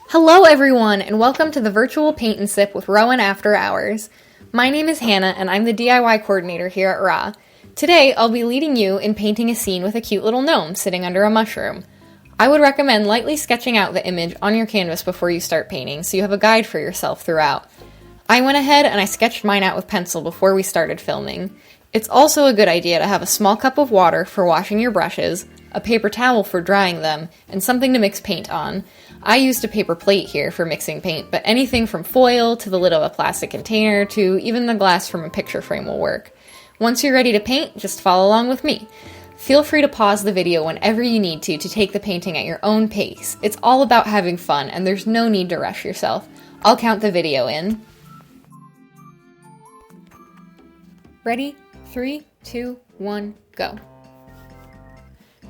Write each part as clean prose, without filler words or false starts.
Hello everyone, and welcome to the virtual paint and sip with Rowan After Hours. My name is Hannah, and I'm the DIY coordinator here at RAH. Today, I'll be leading you in painting a scene with a cute little gnome sitting under a mushroom. I would recommend lightly sketching out the image on your canvas before you start painting, so you have a guide for yourself throughout. I went ahead and I sketched mine out with pencil before we started filming. It's also a good idea to have a small cup of water for washing your brushes, a paper towel for drying them, and something to mix paint on. I used a paper plate here for mixing paint, but anything from foil to the lid of a plastic container to even the glass from a picture frame will work. Once you're ready to paint, just follow along with me. Feel free to pause the video whenever you need to take the painting at your own pace. It's all about having fun, and there's no need to rush yourself. I'll count the video in. Ready? 3, 2, 1, go.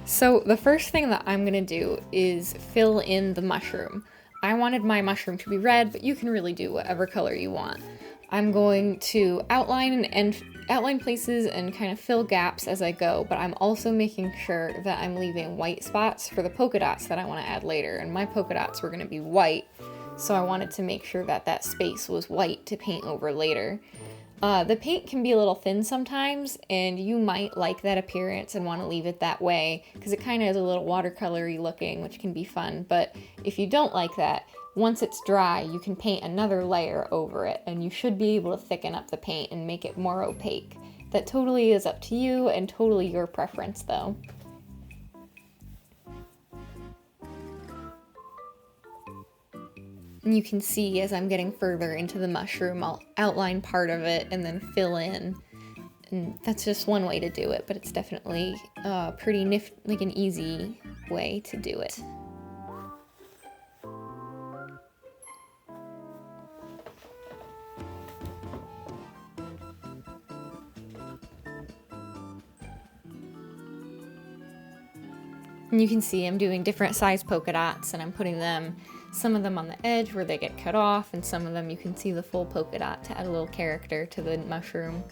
So the first thing that I'm going to do is fill in the mushroom. I wanted my mushroom to be red, but you can really do whatever color you want. I'm going to outline places and kind of fill gaps as I go, but I'm also making sure that I'm leaving white spots for the polka dots that I want to add later, and my polka dots were going to be white, so I wanted to make sure that that space was white to paint over later. The paint can be a little thin sometimes, and you might like that appearance and want to leave it that way because it kind of is a little watercolory looking, which can be fun. But if you don't like that, once it's dry, you can paint another layer over it, and you should be able to thicken up the paint and make it more opaque. That totally is up to you and totally your preference though. And you can see as I'm getting further into the mushroom, I'll outline part of it and then fill in. And that's just one way to do it, but it's definitely pretty like an easy way to do it. And you can see I'm doing different size polka dots, and I'm putting some of them on the edge where they get cut off, and some of them you can see the full polka dot to add a little character to the mushroom.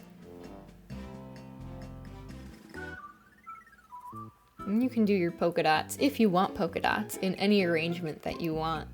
And you can do your polka dots, if you want polka dots, in any arrangement that you want.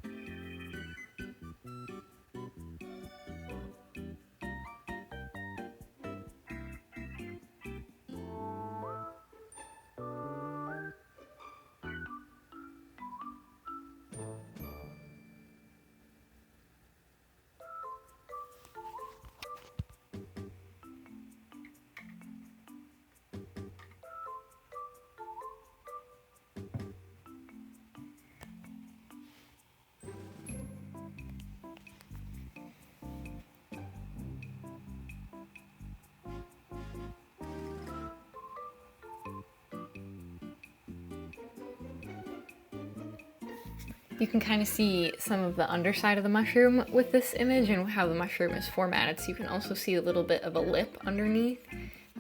You can kind of see some of the underside of the mushroom with this image and how the mushroom is formatted, so you can also see a little bit of a lip underneath,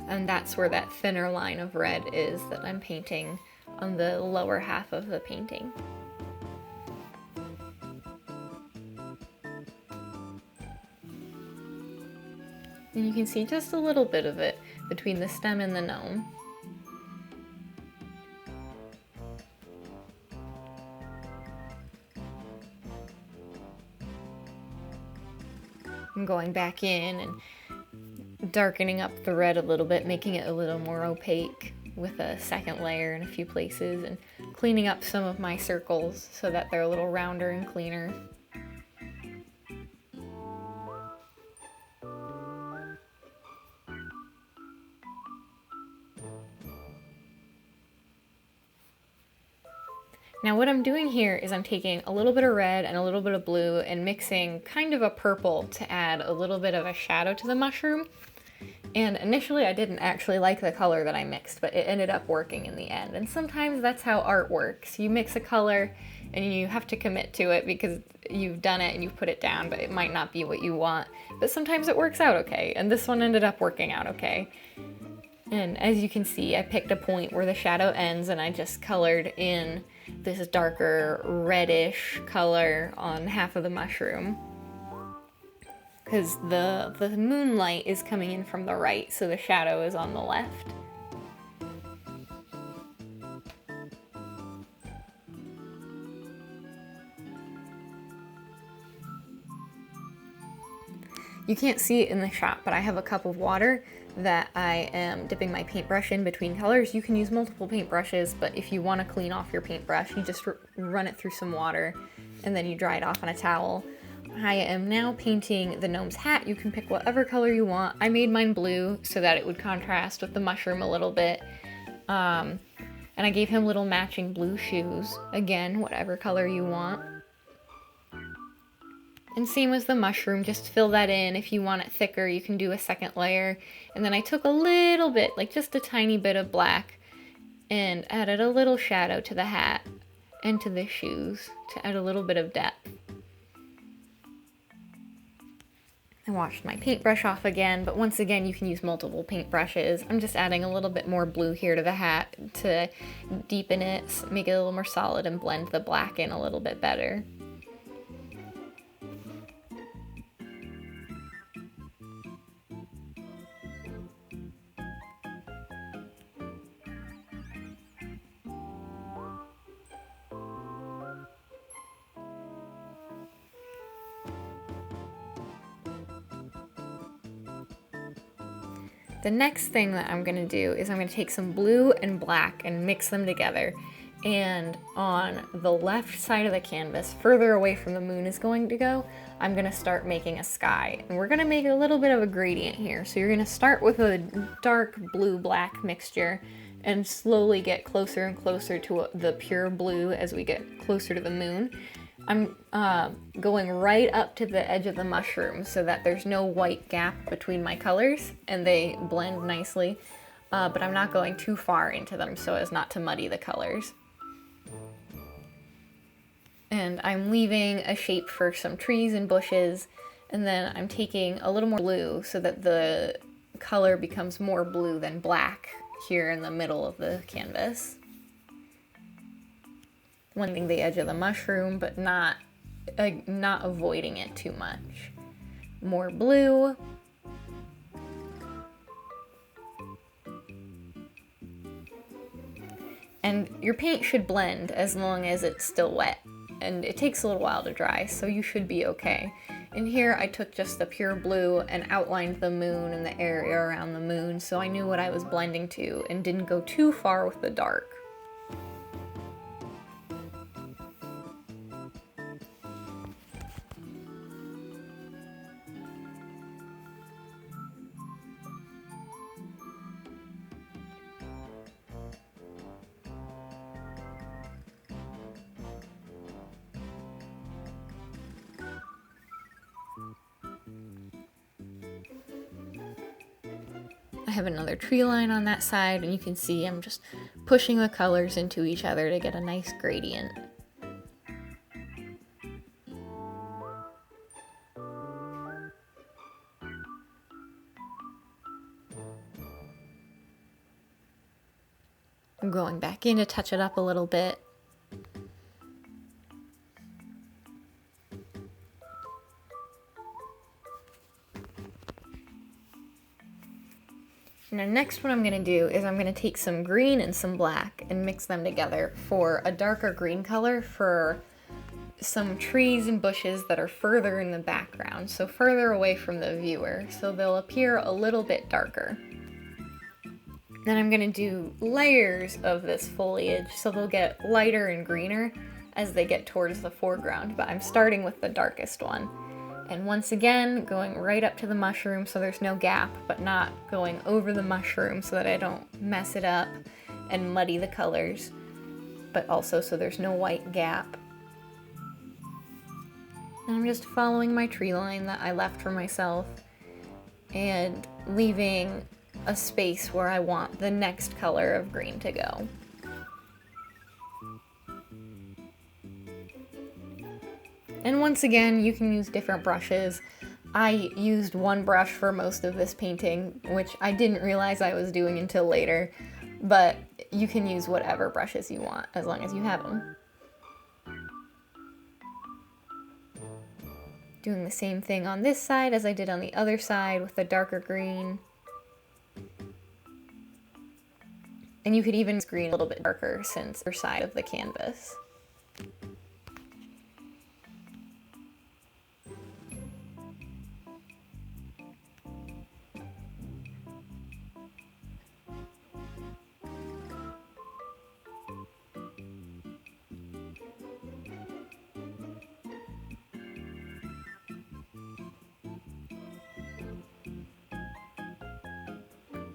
and that's where that thinner line of red is that I'm painting on the lower half of the painting. And you can see just a little bit of it between the stem and the gnome. I'm going back in and darkening up the red a little bit, making it a little more opaque with a second layer in a few places, and cleaning up some of my circles so that they're a little rounder and cleaner. Now what I'm doing here is I'm taking a little bit of red and a little bit of blue and mixing kind of a purple to add a little bit of a shadow to the mushroom. And initially I didn't actually like the color that I mixed, but it ended up working in the end. And sometimes that's how art works. You mix a color and you have to commit to it because you've done it and you've put it down, but it might not be what you want. But sometimes it works out okay, and this one ended up working out okay. And as you can see, I picked a point where the shadow ends and I just colored in this darker reddish color on half of the mushroom. Because the moonlight is coming in from the right, so the shadow is on the left. You can't see it in the shot, but I have a cup of water that I am dipping my paintbrush in between colors. You can use multiple paintbrushes, but if you want to clean off your paintbrush, you just run it through some water and then you dry it off on a towel. I am now painting the gnome's hat. You can pick whatever color you want. I made mine blue so that it would contrast with the mushroom a little bit. And I gave him little matching blue shoes. Again, whatever color you want. And same as the mushroom, just fill that in. If you want it thicker, you can do a second layer. And then I took a little bit, like just a tiny bit of black, and added a little shadow to the hat and to the shoes to add a little bit of depth. I washed my paintbrush off again, but once again, you can use multiple paintbrushes. I'm just adding a little bit more blue here to the hat to deepen it, make it a little more solid, and blend the black in a little bit better. The next thing that I'm gonna do is I'm gonna take some blue and black and mix them together. And on the left side of the canvas, further away from the moon is going to go, I'm gonna start making a sky. And we're gonna make a little bit of a gradient here. So you're gonna start with a dark blue-black mixture and slowly get closer and closer to the pure blue as we get closer to the moon. I'm going right up to the edge of the mushroom so that there's no white gap between my colors and they blend nicely, but I'm not going too far into them so as not to muddy the colors. And I'm leaving a shape for some trees and bushes, and then I'm taking a little more blue so that the color becomes more blue than black here in the middle of the canvas. Blending the edge of the mushroom, but not avoiding it too much. More blue. And your paint should blend as long as it's still wet. And it takes a little while to dry, so you should be okay. And here I took just the pure blue and outlined the moon and the area around the moon so I knew what I was blending to and didn't go too far with the dark. I have another tree line on that side, and you can see I'm just pushing the colors into each other to get a nice gradient. I'm going back in to touch it up a little bit. Now next what I'm going to do is I'm going to take some green and some black and mix them together for a darker green color for some trees and bushes that are further in the background, so further away from the viewer, so they'll appear a little bit darker. Then I'm going to do layers of this foliage so they'll get lighter and greener as they get towards the foreground, but I'm starting with the darkest one. And once again, going right up to the mushroom so there's no gap, but not going over the mushroom so that I don't mess it up and muddy the colors, but also so there's no white gap. And I'm just following my tree line that I left for myself and leaving a space where I want the next color of green to go. And once again, you can use different brushes. I used one brush for most of this painting, which I didn't realize I was doing until later, but you can use whatever brushes you want as long as you have them. Doing the same thing on this side as I did on the other side with the darker green. And you could even green a little bit darker since the side of the canvas.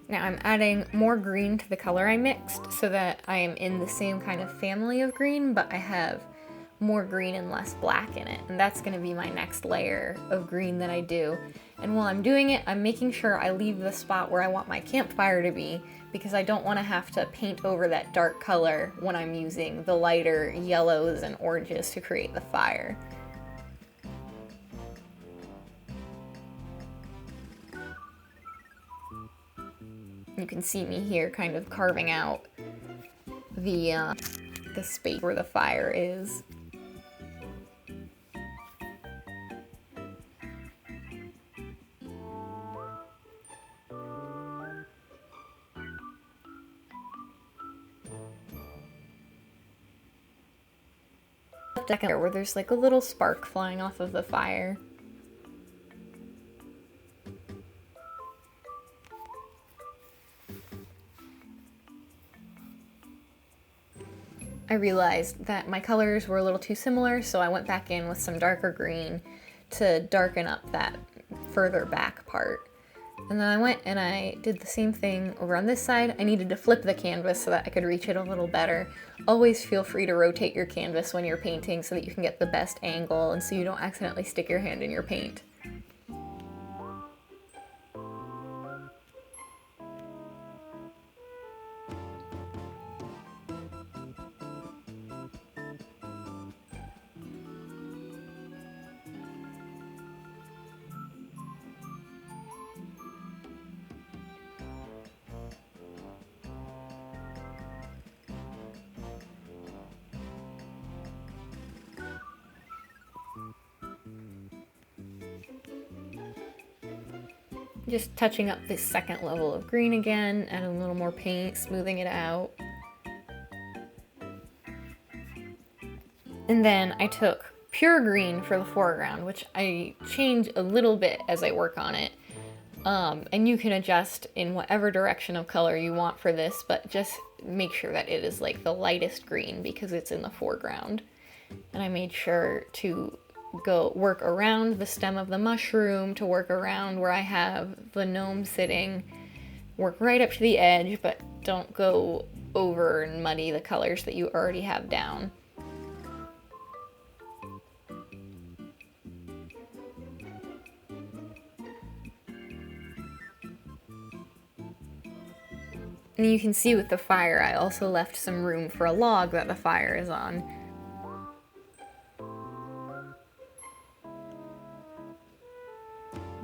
Now I'm adding more green to the color I mixed so that I am in the same kind of family of green, but I have more green and less black in it. And that's gonna be my next layer of green that I do. And while I'm doing it, I'm making sure I leave the spot where I want my campfire to be, because I don't wanna have to paint over that dark color when I'm using the lighter yellows and oranges to create the fire. You can see me here kind of carving out the space where the fire is. Where there's like a little spark flying off of the fire. I realized that my colors were a little too similar, so I went back in with some darker green to darken up that further back part. And then I went and I did the same thing over on this side. I needed to flip the canvas so that I could reach it a little better. Always feel free to rotate your canvas when you're painting so that you can get the best angle and so you don't accidentally stick your hand in your paint. Just touching up this second level of green again, adding a little more paint, smoothing it out. And then I took pure green for the foreground, which I change a little bit as I work on it. And you can adjust in whatever direction of color you want for this, but just make sure that it is like the lightest green because it's in the foreground. And I made sure to go work around the stem of the mushroom, to work around where I have the gnome sitting, work right up to the edge, but don't go over and muddy the colors that you already have down. And you can see with the fire, I also left some room for a log that the fire is on.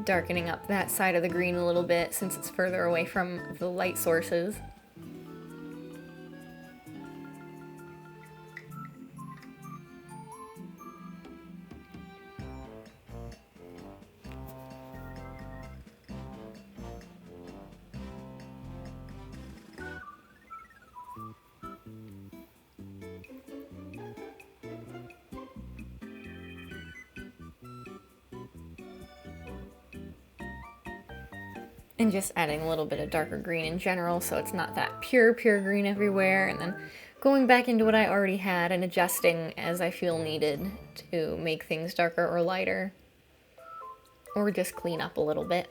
Darkening up that side of the green a little bit since it's further away from the light sources. And just adding a little bit of darker green in general so it's not that pure green everywhere, and then going back into what I already had and adjusting as I feel needed to make things darker or lighter, or just clean up a little bit.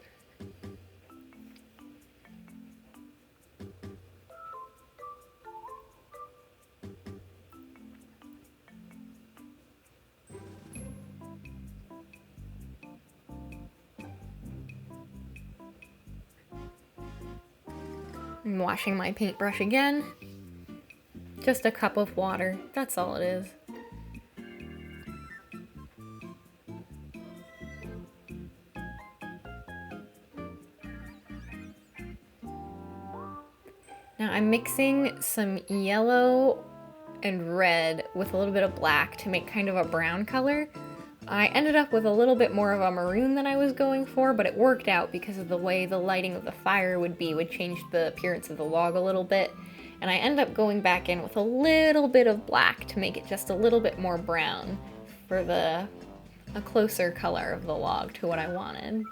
I'm washing my paintbrush again. Just a cup of water, that's all it is. Now I'm mixing some yellow and red with a little bit of black to make kind of a brown color. I ended up with a little bit more of a maroon than I was going for, but it worked out because of the way the lighting of the fire would change the appearance of the log a little bit. And I ended up going back in with a little bit of black to make it just a little bit more brown for a closer color of the log to what I wanted.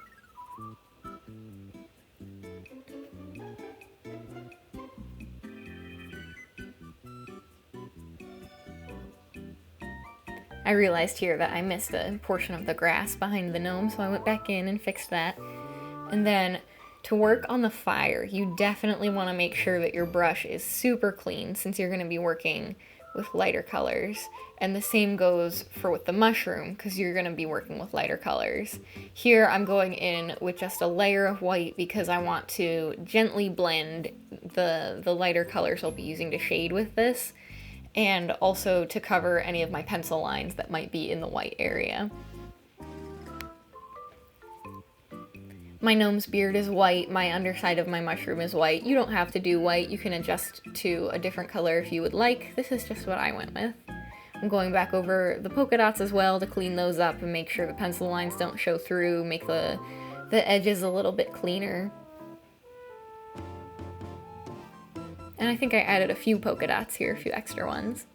I realized here that I missed a portion of the grass behind the gnome, so I went back in and fixed that. And then To work on the fire, you definitely want to make sure that your brush is super clean since you're going to be working with lighter colors. And the same goes for with the mushroom because you're going to be working with lighter colors. Here I'm going in with just a layer of white because I want to gently blend the lighter colors I'll be using to shade with this, and also to cover any of my pencil lines that might be in the white area. My gnome's beard is white, my underside of my mushroom is white. You don't have to do white, you can adjust to a different color if you would like. This is just what I went with. I'm going back over the polka dots as well to clean those up and make sure the pencil lines don't show through, make the edges a little bit cleaner. And I think I added a few polka dots here, a few extra ones.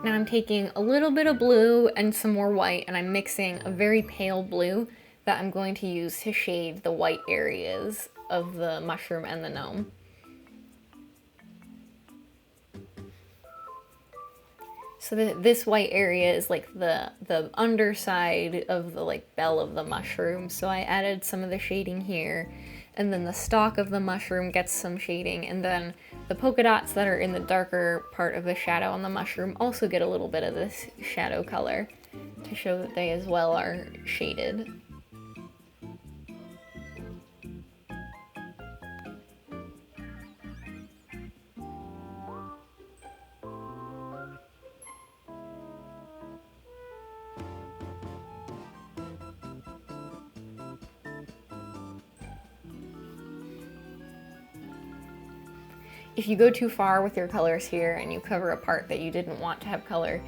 Now I'm taking a little bit of blue and some more white, and I'm mixing a very pale blue that I'm going to use to shade the white areas of the mushroom and the gnome. So this white area is like the underside of the like bell of the mushroom. So I added some of the shading here, and then the stalk of the mushroom gets some shading, and then the polka dots that are in the darker part of the shadow on the mushroom also get a little bit of this shadow color to show that they as well are shaded. If you go too far with your colors here and you cover a part that you didn't want to have color,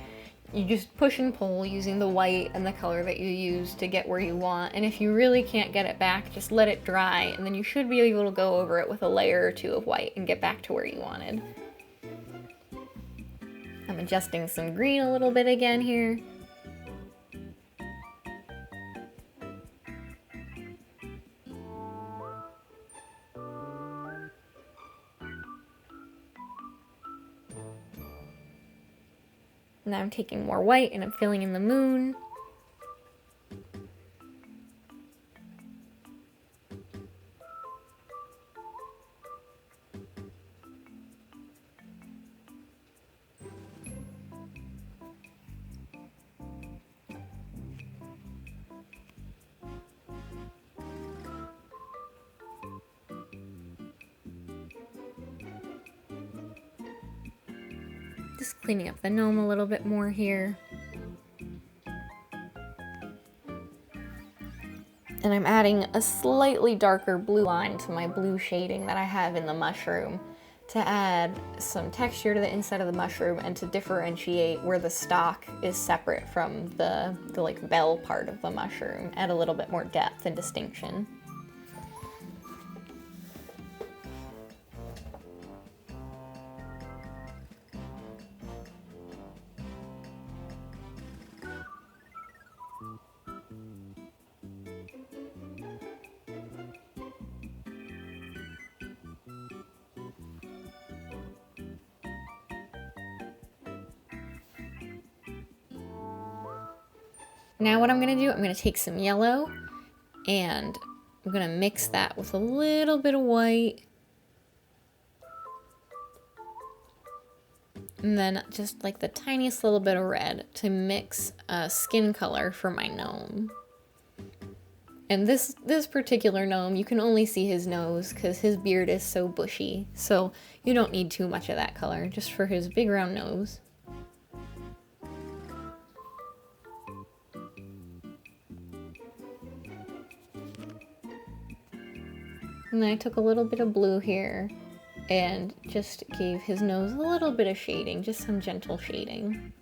you just push and pull using the white and the color that you use to get where you want. And if you really can't get it back, just let it dry, and then you should be able to go over it with a layer or two of white and get back to where you wanted. I'm adjusting some green a little bit again here. Now I'm taking more white and I'm filling in the moon. Just cleaning up the gnome a little bit more here. And I'm adding a slightly darker blue line to my blue shading that I have in the mushroom to add some texture to the inside of the mushroom and to differentiate where the stalk is separate from the like bell part of the mushroom. Add a little bit more depth and distinction. Now what I'm going to do, I'm going to take some yellow and I'm going to mix that with a little bit of white. And then just like the tiniest little bit of red to mix a skin color for my gnome. And this particular gnome, you can only see his nose because his beard is so bushy. So you don't need too much of that color, just for his big round nose. And then I took a little bit of blue here and just gave his nose a little bit of shading, just some gentle shading.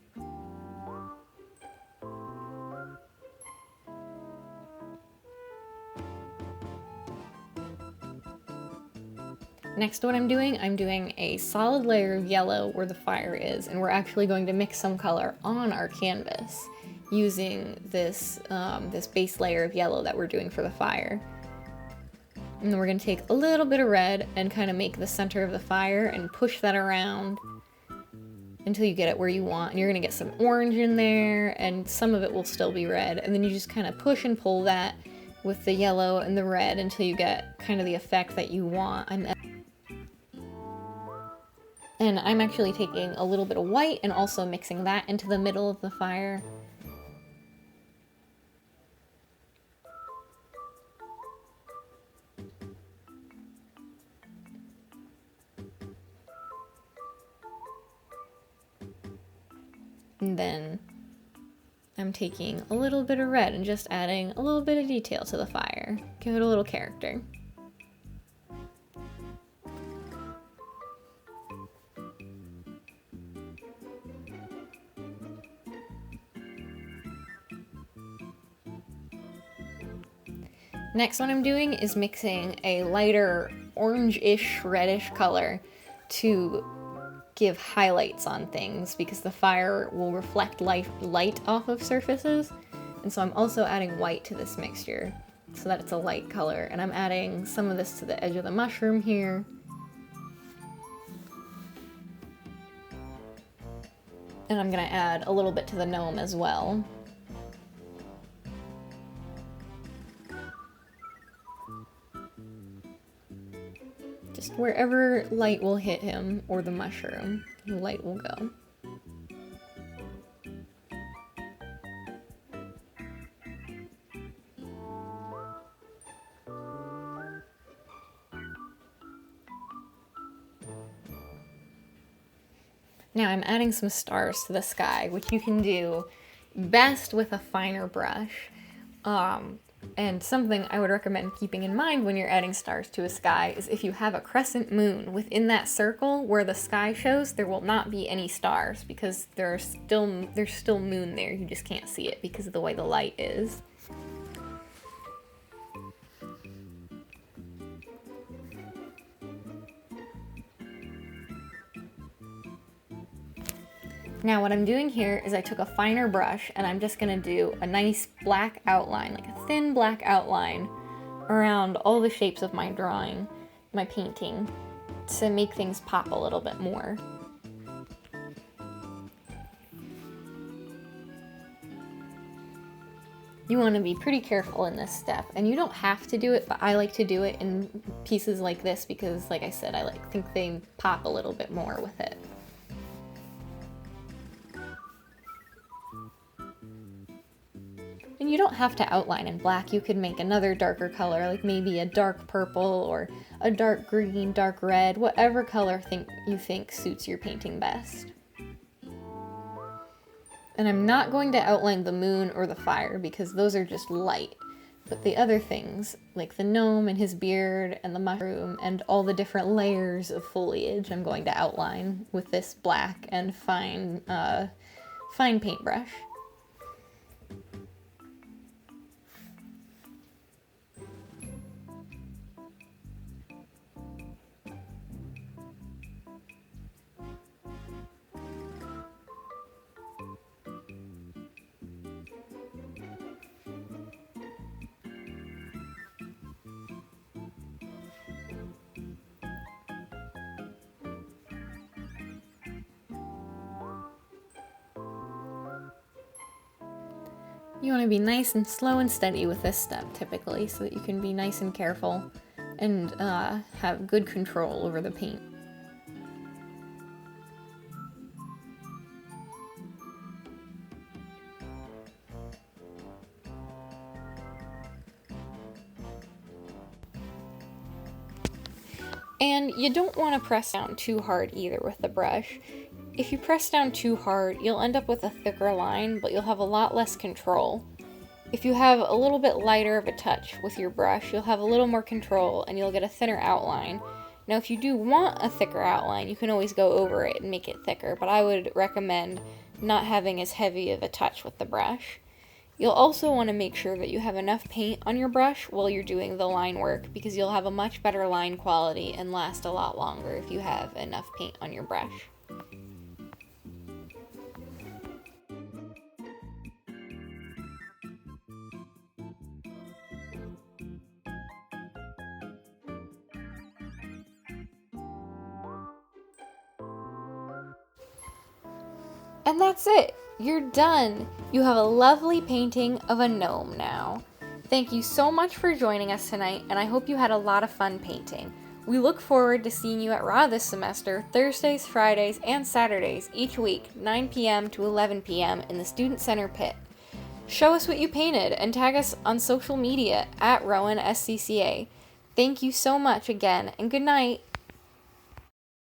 Next, what I'm doing a solid layer of yellow where the fire is, and we're actually going to mix some color on our canvas using this, this base layer of yellow that we're doing for the fire. And then we're going to take a little bit of red and kind of make the center of the fire and push that around until you get it where you want. And you're going to get some orange in there, and some of it will still be red. And then you just kind of push and pull that with the yellow and the red until you get kind of the effect that you want. And I'm actually taking a little bit of white and also mixing that into the middle of the fire. And then I'm taking a little bit of red and just adding a little bit of detail to the fire. Give it a little character. Next, what I'm doing is mixing a lighter orange-ish reddish color to give highlights on things, because the fire will reflect light off of surfaces. And so I'm also adding white to this mixture so that it's a light color. And I'm adding some of this to the edge of the mushroom here. And I'm gonna add a little bit to the gnome as well. Just wherever light will hit him, or the mushroom, the light will go. Now I'm adding some stars to the sky, which you can do best with a finer brush. And something I would recommend keeping in mind when you're adding stars to a sky is if you have a crescent moon within that circle where the sky shows, there will not be any stars, because there's still moon there. You just can't see it because of the way the light is. Now what I'm doing here is I took a finer brush and I'm just gonna do a nice black outline, like a thin black outline around all the shapes of my drawing, my painting, to make things pop a little bit more. You want to be pretty careful in this step, and you don't have to do it, but I like to do it in pieces like this because, like I said, I think they pop a little bit more with it. And you don't have to outline in black. You could make another darker color, like maybe a dark purple or a dark green, dark red, whatever color you think suits your painting best. And I'm not going to outline the moon or the fire because those are just light. But the other things, like the gnome and his beard and the mushroom and all the different layers of foliage, I'm going to outline with this black and fine paintbrush. You want to be nice and slow and steady with this step typically, so that you can be nice and careful and have good control over the paint. And you don't want to press down too hard either with the brush. If you press down too hard, you'll end up with a thicker line, but you'll have a lot less control. If you have a little bit lighter of a touch with your brush, you'll have a little more control and you'll get a thinner outline. Now, if you do want a thicker outline, you can always go over it and make it thicker, but I would recommend not having as heavy of a touch with the brush. You'll also want to make sure that you have enough paint on your brush while you're doing the line work, because you'll have a much better line quality and last a lot longer if you have enough paint on your brush. And that's it! You're done! You have a lovely painting of a gnome now. Thank you so much for joining us tonight, and I hope you had a lot of fun painting. We look forward to seeing you at RAH this semester, Thursdays, Fridays, and Saturdays each week, 9 p.m. to 11 p.m. in the Student Center pit. Show us what you painted and tag us on social media at RowanSCCA. Thank you so much again, and good night!